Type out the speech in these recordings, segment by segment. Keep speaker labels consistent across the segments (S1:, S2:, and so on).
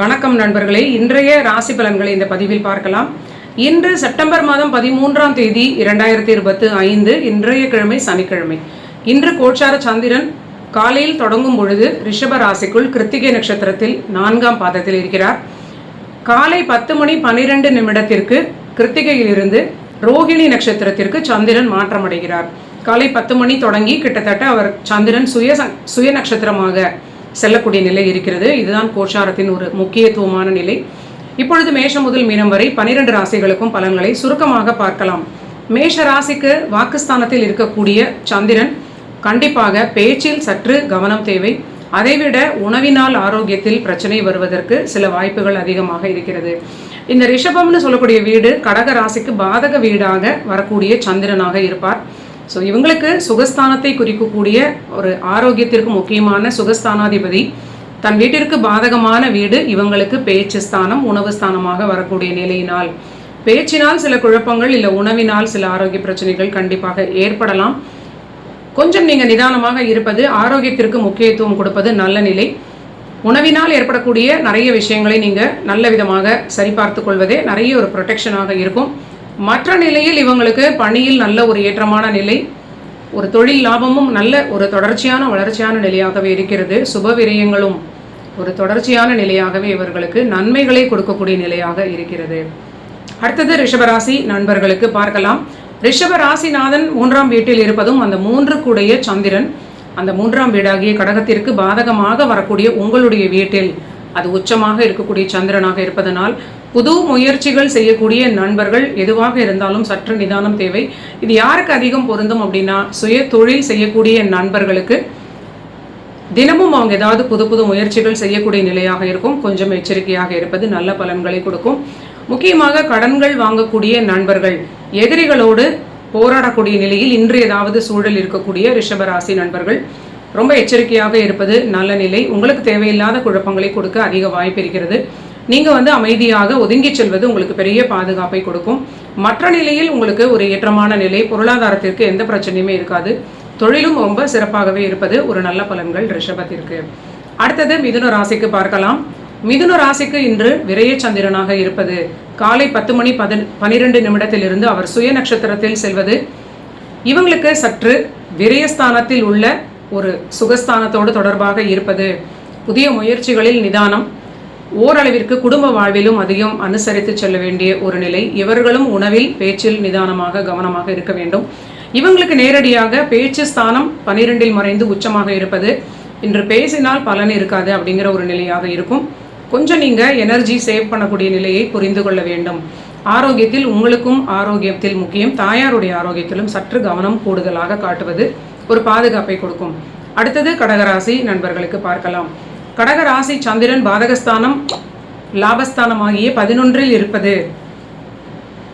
S1: வணக்கம் நண்பர்களே, இன்றைய ராசி பலன்களை இந்த பதிவில் பார்க்கலாம். இன்று செப்டம்பர் மாதம் 13ஆம் தேதி 2025, இன்றைய கிழமை சனிக்கிழமை. இன்று கோச்சார சந்திரன் காலையில் தொடங்கும் பொழுது ரிஷப ராசிக்குள் கிருத்திகை நட்சத்திரத்தில் 4ஆம் பாதத்தில் இருக்கிறார். காலை 10:12 கிருத்திகையிலிருந்து ரோகிணி நட்சத்திரத்திற்கு சந்திரன் மாற்றமடைகிறார். காலை 10 மணி தொடங்கி கிட்டத்தட்ட அவர் சந்திரன் சுய நட்சத்திரமாக செல்லக்கூடிய நிலை இருக்கிறது. இதுதான் கோச்சாரத்தின் ஒரு முக்கியத்துவமான நிலை. இப்பொழுது மேஷம் முதல் மீனம் வரை 12 ராசிகளுக்கும் பலன்களை சுருக்கமாக பார்க்கலாம். மேஷ ராசிக்கு வாக்குஸ்தானத்தில் இருக்கக்கூடிய சந்திரன் கண்டிப்பாக பேச்சில் சற்று கவனம் தேவை. அதைவிட உணவினால் ஆரோக்கியத்தில் பிரச்சனை வருவதற்கு சில வாய்ப்புகள் அதிகமாக இருக்கிறது. இந்த ரிஷபம்னு சொல்லக்கூடிய வீடு கடக ராசிக்கு பாதக வீடாக வரக்கூடிய சந்திரனாக இருப்பார். ஸோ இவங்களுக்கு சுகஸ்தானத்தை குறிக்கக்கூடிய ஒரு ஆரோக்கியத்திற்கு முக்கியமான சுகஸ்தானாதிபதி தன் வீட்டிற்கு பாதகமான வீடு இவங்களுக்கு பேச்சு ஸ்தானம், உணவு ஸ்தானமாக வரக்கூடிய நிலையினால் பேச்சினால் சில குழப்பங்கள் இல்லை உணவினால் சில ஆரோக்கிய பிரச்சனைகள் கண்டிப்பாக ஏற்படலாம். கொஞ்சம் நீங்கள் நிதானமாக இருப்பது, ஆரோக்கியத்திற்கு முக்கியத்துவம் கொடுப்பது நல்ல நிலை. உணவினால் ஏற்படக்கூடிய நிறைய விஷயங்களை நீங்கள் நல்ல விதமாக சரிபார்த்து கொள்வதே நிறைய ஒரு ப்ரொடெக்ஷனாக இருக்கும். மற்ற நிலையில் இவங்களுக்கு பணியில் நல்ல ஒரு ஏற்றமான நிலை, ஒரு தொழில் லாபமும் நல்ல ஒரு தொடர்ச்சியான வளர்ச்சியான நிலையாகவே இருக்கிறது. சுப விரயங்களும் ஒரு தொடர்ச்சியான நிலையாகவே இவர்களுக்கு நன்மைகளை கொடுக்கக்கூடிய நிலையாக இருக்கிறது. அடுத்தது ரிஷபராசி நண்பர்களுக்கு பார்க்கலாம். ரிஷபராசிநாதன் 3ஆம் வீட்டில் இருப்பதும் அந்த 3 கூடைய சந்திரன் அந்த 3ஆம் வீடாகிய கடகத்திற்கு பாதகமாக வரக்கூடிய உங்களுடைய வீட்டில் அது உச்சமாக இருக்கக்கூடிய சந்திரனாக இருப்பதனால் புது முயற்சிகள் செய்யக்கூடிய நண்பர்கள் எதுவாக இருந்தாலும் சற்று நிதானம் தேவை. இது யாருக்கு அதிகம் பொருந்தும் அப்படின்னா, சுய தொழில் செய்யக்கூடிய நண்பர்களுக்கு தினமும் அவங்க ஏதாவது புது முயற்சிகள் செய்யக்கூடிய நிலையாக இருக்கும். கொஞ்சம் எச்சரிக்கையாக இருப்பது நல்ல பலன்களை கொடுக்கும். முக்கியமாக கடன்கள் வாங்கக்கூடிய நண்பர்கள் எதிரிகளோடு போராடக்கூடிய நிலையில் இன்று ஏதாவது சூழல் இருக்கக்கூடிய ரிஷபராசி நண்பர்கள் ரொம்ப எச்சரிக்கையாக இருப்பது நல்ல நிலை. உங்களுக்கு தேவையில்லாத குழப்பங்களை கொடுக்க அதிக வாய்ப்பு இருக்கிறது. நீங்கள் அமைதியாக ஒதுங்கி செல்வது உங்களுக்கு பெரிய பாதுகாப்பை கொடுக்கும். மற்ற நிலையில் உங்களுக்கு ஒரு ஏற்றமான நிலை, பொருளாதாரத்திற்கு எந்த பிரச்சனையுமே இருக்காது. தொழிலும் ரொம்ப சிறப்பாகவே இருப்பது ஒரு நல்ல பலன்கள் ரிஷபத்திற்கு. அடுத்தது மிதுன ராசிக்கு பார்க்கலாம். மிதுன ராசிக்கு இன்று விரய சந்திரனாக இருப்பது காலை 10:12 அவர் சுய நட்சத்திரத்தில் செல்வது இவங்களுக்கு சற்று விரயஸ்தானத்தில் உள்ள ஒரு சுகஸ்தானத்தோடு தொடர்பாக இருப்பது, புதிய முயற்சிகளில் நிதானம், ஓரளவிற்கு குடும்ப வாழ்விலும் அதிகம் அனுசரித்து செல்ல வேண்டிய ஒரு நிலை. இவர்களும் உணவில் பேச்சில் நிதானமாக கவனமாக இருக்க வேண்டும். இவங்களுக்கு நேரடியாக பேச்சு ஸ்தானம் 12 மறைந்து உச்சமாக இருப்பது இன்று பேசினால் பலன் இருக்காது அப்படிங்கிற ஒரு நிலையாக இருக்கும். கொஞ்சம் நீங்கள் எனர்ஜி சேவ் பண்ணக்கூடிய நிலையை புரிந்து கொள்ள வேண்டும். ஆரோக்கியத்தில் உங்களுக்கும் ஆரோக்கியத்தில் முக்கியம், தாயாருடைய ஆரோக்கியத்திலும் சற்று கவனம் கூடுதலாக காட்டுவது ஒரு பாதுகாப்பை கொடுக்கும். அடுத்தது கடகராசி நண்பர்களுக்கு பார்க்கலாம். கடகராசி சந்திரன் பாதகஸ்தானம் லாபஸ்தானம் ஆகிய 11 இருப்பது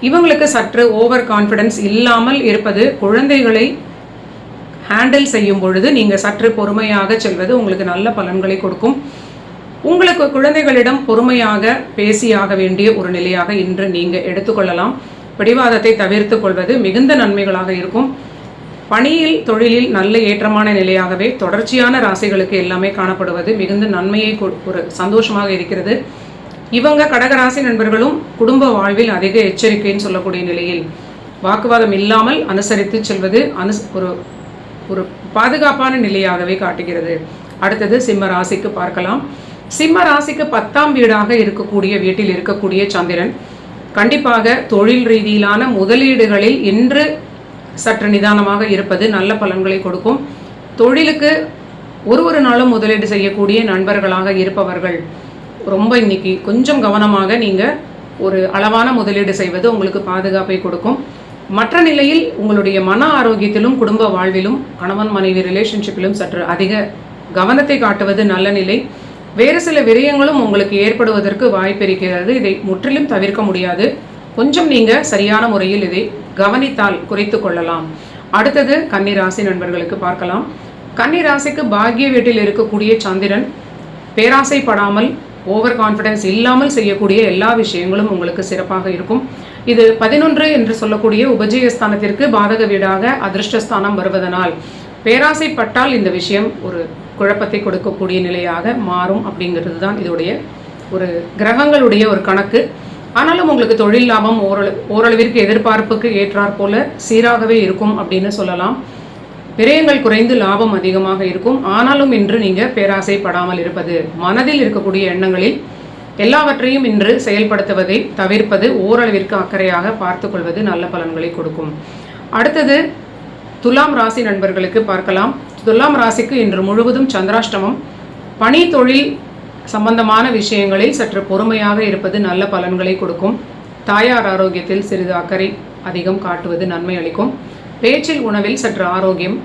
S1: இவங்களுக்கு சற்று ஓவர் கான்ஃபிடன்ஸ் இல்லாமல் இருப்பது, குழந்தைகளை ஹேண்டில் செய்யும் பொழுது நீங்கள் சற்று பொறுமையாக செல்வது உங்களுக்கு நல்ல பலன்களை கொடுக்கும். உங்களுக்கு குழந்தைகளிடம் பொறுமையாக பேசியாக வேண்டிய ஒரு நிலையாக இன்று நீங்கள் எடுத்துக்கொள்ளலாம். பிடிவாதத்தை தவிர்த்து கொள்வது மிகுந்த நன்மைகளாக இருக்கும். பணியில் தொழிலில் நல்ல ஏற்றமான நிலையாகவே தொடர்ச்சியான ராசிகளுக்கு எல்லாமே காணப்படுவது மிகுந்த நன்மையை ஒரு சந்தோஷமாக இருக்கிறது. இவங்க கடகராசி நண்பர்களும் குடும்ப வாழ்வில் அதிக எச்சரிக்கைன்னு சொல்லக்கூடிய நிலையில் வாக்குவாதம் இல்லாமல் அனுசரித்து செல்வது ஒரு பாதுகாப்பான நிலையாகவே காட்டுகிறது. அடுத்தது சிம்ம ராசிக்கு பார்க்கலாம். சிம்ம ராசிக்கு 10ஆம் வீடாக இருக்கக்கூடிய வீட்டில் இருக்கக்கூடிய சந்திரன் கண்டிப்பாக தொழில் ரீதியிலான முதலீடுகளில் இன்று சற்று நிதானமாக இருப்பது நல்ல பலன்களை கொடுக்கும். தொழிலுக்கு ஒரு நாளும் முதலீடு செய்யக்கூடிய நண்பர்களாக இருப்பவர்கள் ரொம்ப இன்னைக்கு கொஞ்சம் கவனமாக நீங்கள் ஒரு அளவான முதலீடு செய்வது உங்களுக்கு பாதுகாப்பை கொடுக்கும். மற்ற நிலையில் உங்களுடைய மன ஆரோக்கியத்திலும் குடும்ப வாழ்விலும் கணவன் மனைவி ரிலேஷன்ஷிப்பிலும் சற்று அதிக கவனத்தை காட்டுவது நல்ல நிலை. வேறு சில விரயங்களும் உங்களுக்கு ஏற்படுவதற்கு வாய்ப்பு இருக்கிறது. இதை முற்றிலும் தவிர்க்க முடியாது. கொஞ்சம் நீங்கள் சரியான முறையில் இதை கவனித்தால் குறைத்து கொள்ளலாம். அடுத்தது கன்னிராசி நண்பர்களுக்கு பார்க்கலாம். கன்னிராசிக்கு பாக்கிய வீட்டில் இருக்கக்கூடிய சந்திரன் பேராசைப்படாமல் ஓவர் கான்ஃபிடன்ஸ் இல்லாமல் செய்யக்கூடிய எல்லா விஷயங்களும் உங்களுக்கு சிறப்பாக இருக்கும். இது 11 என்று சொல்லக்கூடிய உபஜயஸ்தானத்திற்கு பாதக வீடாக அதிர்ஷ்டஸ்தானம் வருவதனால் பேராசைப்பட்டால் இந்த விஷயம் ஒரு குழப்பத்தை கொடுக்கக்கூடிய நிலையாக மாறும் அப்படிங்கிறது தான் இதோடைய ஒரு கிரகங்களுடைய ஒரு கணக்கு. ஆனாலும் உங்களுக்கு தொழில் லாபம் ஓரளவிற்கு எதிர்பார்ப்புக்கு ஏற்றாற் போல சீராகவே இருக்கும் அப்படின்னு சொல்லலாம். விரயங்கள் குறைந்து லாபம் அதிகமாக இருக்கும். ஆனாலும் இன்று நீங்கள் பேராசைப்படாமல் இருப்பது, மனதில் இருக்கக்கூடிய எண்ணங்களில் எல்லாவற்றையும் இன்று செயல்படுத்துவதை தவிர்ப்பது, ஓரளவிற்கு அக்கறையாக பார்த்து கொள்வது நல்ல பலன்களை கொடுக்கும். அடுத்தது துலாம் ராசி நண்பர்களுக்கு பார்க்கலாம். துலாம் ராசிக்கு இன்று முழுவதும் சந்திராஷ்டமம். பணி தொழில் சம்பந்தமான விஷயங்களில் சற்று பொறுமையாக இருப்பது நல்ல பலன்களை கொடுக்கும். தாயார் ஆரோக்கியத்தில் சிறிது அக்கறை அதிகம் காட்டுவது நன்மை அளிக்கும். பேச்சில் உணவில் சற்று ஆரோக்கியம்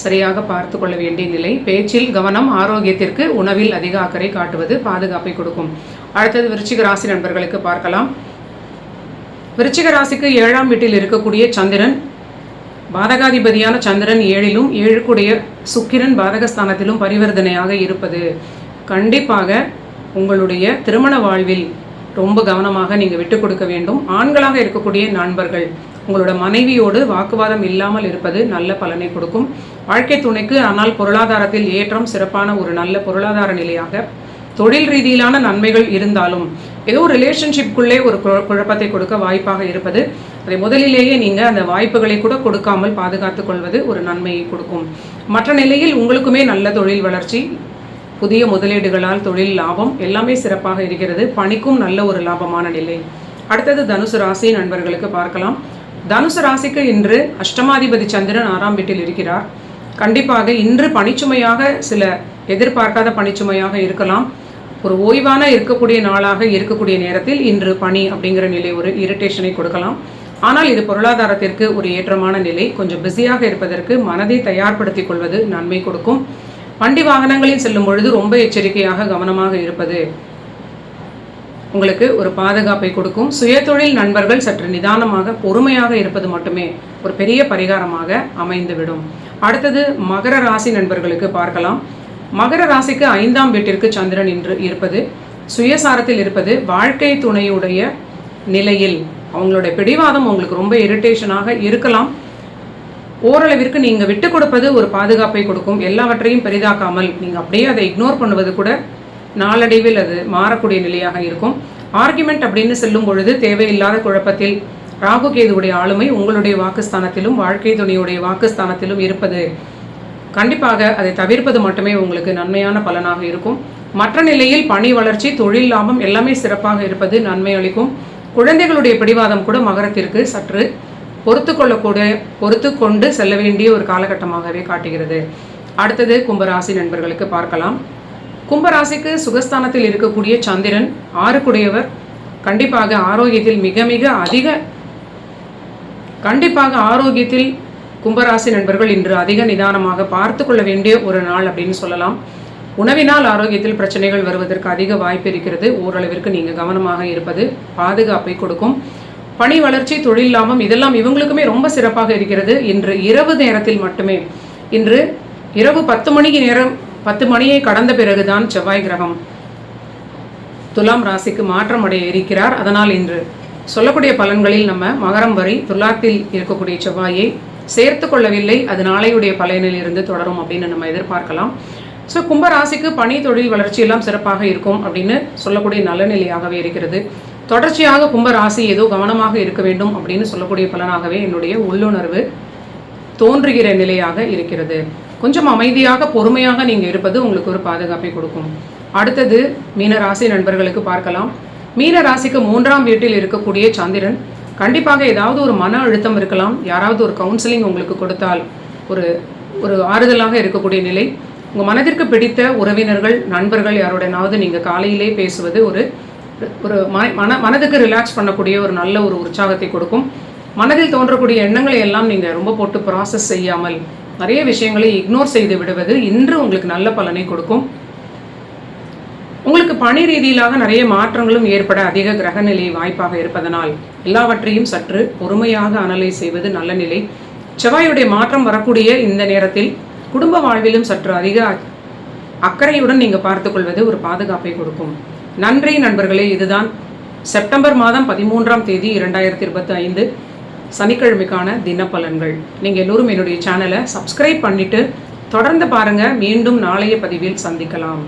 S1: சரியாக பார்த்து கொள்ள வேண்டிய நிலை. பேச்சில் கவனம், ஆரோக்கியத்திற்கு உணவில் அதிக அக்கறை காட்டுவது பாதுகாப்பை கொடுக்கும். அடுத்தது விருச்சிக ராசி நண்பர்களுக்கு பார்க்கலாம். விருச்சிக ராசிக்கு 7ஆம் வீட்டில் இருக்கக்கூடிய சந்திரன், பாதகாதிபதியான சந்திரன் 7லும் 7க்குடைய சுக்கிரன் பாதகஸ்தானத்திலும் பரிவர்த்தனையாக இருப்பது கண்டிப்பாக உங்களுடைய திருமண வாழ்வில் ரொம்ப கவனமாக நீங்கள் விட்டு கொடுக்க வேண்டும். ஆண்களாக இருக்கக்கூடிய நண்பர்கள் உங்களோட மனைவியோடு வாக்குவாதம் இல்லாமல் இருப்பது நல்ல பலனை கொடுக்கும். வாழ்க்கை துணைக்கு ஆனால் பொருளாதாரத்தில் ஏற்றம், சிறப்பான ஒரு நல்ல பொருளாதார நிலையாக, தொழில் ரீதியிலான நன்மைகள் இருந்தாலும் ஏதோ ரிலேஷன்ஷிப்குள்ளே ஒரு குழப்பத்தை கொடுக்க வாய்ப்பாக இருப்பது, அதை முதலிலேயே நீங்கள் அந்த வாய்ப்புகளை கூட கொடுக்காமல் பாதுகாத்து கொள்வது ஒரு நன்மையை கொடுக்கும். மற்ற நிலையில் உங்களுக்குமே நல்ல தொழில் வளர்ச்சி, புதிய முதலீடுகளால் தொழில் லாபம் எல்லாமே சிறப்பாக இருக்கிறது. பணிக்கும் நல்ல ஒரு லாபமான நிலை. அடுத்தது தனுசு ராசி நண்பர்களுக்கு பார்க்கலாம். தனுசு ராசிக்கு இன்று அஷ்டமாதிபதி சந்திரன் 6ஆம் வீட்டில் இருக்கிறார். கண்டிப்பாக இன்று பணிச்சுமையாக, சில எதிர்பார்க்காத பணிச்சுமையாக இருக்கலாம். ஒரு ஓய்வான இருக்கக்கூடிய நாளாக இருக்கக்கூடிய நேரத்தில் இன்று பணி அப்படிங்கிற நிலை ஒரு இரிட்டேஷனை கொடுக்கலாம். ஆனால் இது பொருளாதாரத்திற்கு ஒரு ஏற்றமான நிலை. கொஞ்சம் பிஸியாக இருப்பதற்கு மனதை தயார்படுத்திக் கொள்வது நன்மை கொடுக்கும். வண்டி வாகனங்களில் செல்லும் பொழுது ரொம்ப எச்சரிக்கையாக கவனமாக இருப்பது உங்களுக்கு ஒரு பாதுகாப்பை கொடுக்கும். சுயதொழில் நண்பர்கள் சற்று நிதானமாக பொறுமையாக இருப்பது மட்டுமே ஒரு பெரிய பரிகாரமாக அமைந்துவிடும். அடுத்தது மகர ராசி நண்பர்களுக்கு பார்க்கலாம். மகர ராசிக்கு 5ஆம் வீட்டிற்கு சந்திரன் இன்று இருப்பது, சுயசாரத்தில் இருப்பது, வாழ்க்கை துணையுடைய நிலையில் அவங்களுடைய பிடிவாதம் உங்களுக்கு ரொம்ப இரிட்டேஷனாக இருக்கலாம். ஓரளவிற்கு நீங்கள் விட்டு கொடுப்பது ஒரு பாதுகாப்பை கொடுக்கும். எல்லாவற்றையும் பெரிதாக்காமல் நீங்கள் அப்படியே அதை இக்னோர் பண்ணுவது கூட நாளடைவில் அது மாறக்கூடிய நிலையாக இருக்கும். ஆர்குமெண்ட் அப்படின்னு செல்லும் பொழுது தேவையில்லாத குழப்பத்தில் ராகு கேதுவுடைய ஆளுமை உங்களுடைய வாக்குஸ்தானத்திலும் வாழ்க்கை துணையுடைய வாக்குஸ்தானத்திலும் இருப்பது கண்டிப்பாக அதை தவிர்ப்பது மட்டுமே உங்களுக்கு நன்மையான பலனாக இருக்கும். மற்ற நிலையில் பணி வளர்ச்சி, தொழில் லாபம் எல்லாமே சிறப்பாக இருப்பது நன்மை அளிக்கும். குழந்தைகளுடைய பிடிவாதம் கூட மகரத்திற்கு சற்று பொறுத்து கொண்டு செல்ல வேண்டிய ஒரு காலகட்டமாகவே காட்டுகிறது. அடுத்தது கும்பராசி நண்பர்களுக்கு பார்க்கலாம். கும்பராசிக்கு சுகஸ்தானத்தில் இருக்கக்கூடிய சந்திரன் 6க்குடையவர். கண்டிப்பாக ஆரோக்கியத்தில் கும்பராசி நண்பர்கள் இன்று அதிக நிதானமாக பார்த்து கொள்ள வேண்டிய ஒரு நாள் அப்படின்னு சொல்லலாம். உணவினால் ஆரோக்கியத்தில் பிரச்சனைகள் வருவதற்கு அதிக வாய்ப்பு இருக்கிறது. ஓரளவிற்கு நீங்கள் கவனமாக இருப்பது பாதுகாப்பை கொடுக்கும். பணி வளர்ச்சி, தொழில் லாபம் இதெல்லாம் இவங்களுக்குமே ரொம்ப சிறப்பாக இருக்கிறது. இன்று இரவு நேரத்தில் மட்டுமே, இன்று இரவு 10 மணியை கடந்த பிறகுதான் செவ்வாய் கிரகம் துலாம் ராசிக்கு மாற்றம் அடைய இருக்கிறார். அதனால் இன்று சொல்லக்கூடிய பலன்களில் நம்ம மகரம் வரை துலாத்தில் இருக்கக்கூடிய செவ்வாயை சேர்த்து கொள்ளவில்லை. அது நாளையுடைய பலனில் இருந்து தொடரும் அப்படின்னு நம்ம எதிர்பார்க்கலாம். ஸோ கும்பராசிக்கு பணி, தொழில் வளர்ச்சி எல்லாம் சிறப்பாக இருக்கும் அப்படின்னு சொல்லக்கூடிய நல்ல நிலையாகவே இருக்கிறது. தொடர்ச்சியாக கும்பராசி ஏதோ கவனமாக இருக்க வேண்டும் அப்படின்னு சொல்லக்கூடிய பலனாகவே என்னுடைய உள்ளுணர்வு தோன்றுகிற நிலையாக இருக்கிறது. கொஞ்சம் அமைதியாக பொறுமையாக நீங்கள் இருப்பது உங்களுக்கு ஒரு பாதுகாப்பை கொடுக்கும். அடுத்தது மீனராசி நண்பர்களுக்கு பார்க்கலாம். மீனராசிக்கு 3ஆம் வீட்டில் இருக்கக்கூடிய சந்திரன் கண்டிப்பாக ஏதாவது ஒரு மன அழுத்தம் இருக்கலாம். யாராவது ஒரு கவுன்சிலிங் உங்களுக்கு கொடுத்தால் ஒரு ஆறுதலாக இருக்கக்கூடிய நிலை. உங்கள் மனதிற்கு பிடித்த உறவினர்கள், நண்பர்கள் யாரோடனாவது நீங்கள் காலையிலே பேசுவது ஒரு மனதுக்கு ரிலாக்ஸ் பண்ணக்கூடிய ஒரு நல்ல ஒரு உற்சாகத்தை கொடுக்கும். மனதில் தோன்றக்கூடிய எண்ணங்களை எல்லாம் நீங்கள் ரொம்ப போட்டு ப்ராசஸ் செய்யாமல் நிறைய விஷயங்களை இக்னோர் செய்து விடுவது இன்று உங்களுக்கு நல்ல பலனை கொடுக்கும். உங்களுக்கு பணி ரீதியிலாக நிறைய மாற்றங்களும் ஏற்பட அதிக கிரக நிலை வாய்ப்பாக இருப்பதனால் எல்லாவற்றையும் சற்று பொறுமையாக அனலைஸ் செய்வது நல்ல நிலை. செவ்வாயுடைய மாற்றம் வரக்கூடிய இந்த நேரத்தில் குடும்ப வாழ்விலும் சற்று அதிக அக்கறையுடன் நீங்கள் பார்த்துக்கொள்வது ஒரு பாதுகாப்பை கொடுக்கும். நன்றி நண்பர்களே. இதுதான் செப்டம்பர் மாதம் 13ஆம் தேதி 2025 சனிக்கிழமைக்கான தினப்பலன்கள். நீங்கள் எல்லோரும் என்னுடைய சேனலை சப்ஸ்கிரைப் பண்ணிவிட்டு தொடர்ந்து பாருங்கள். மீண்டும் நாளைய பதிவில் சந்திக்கலாம்.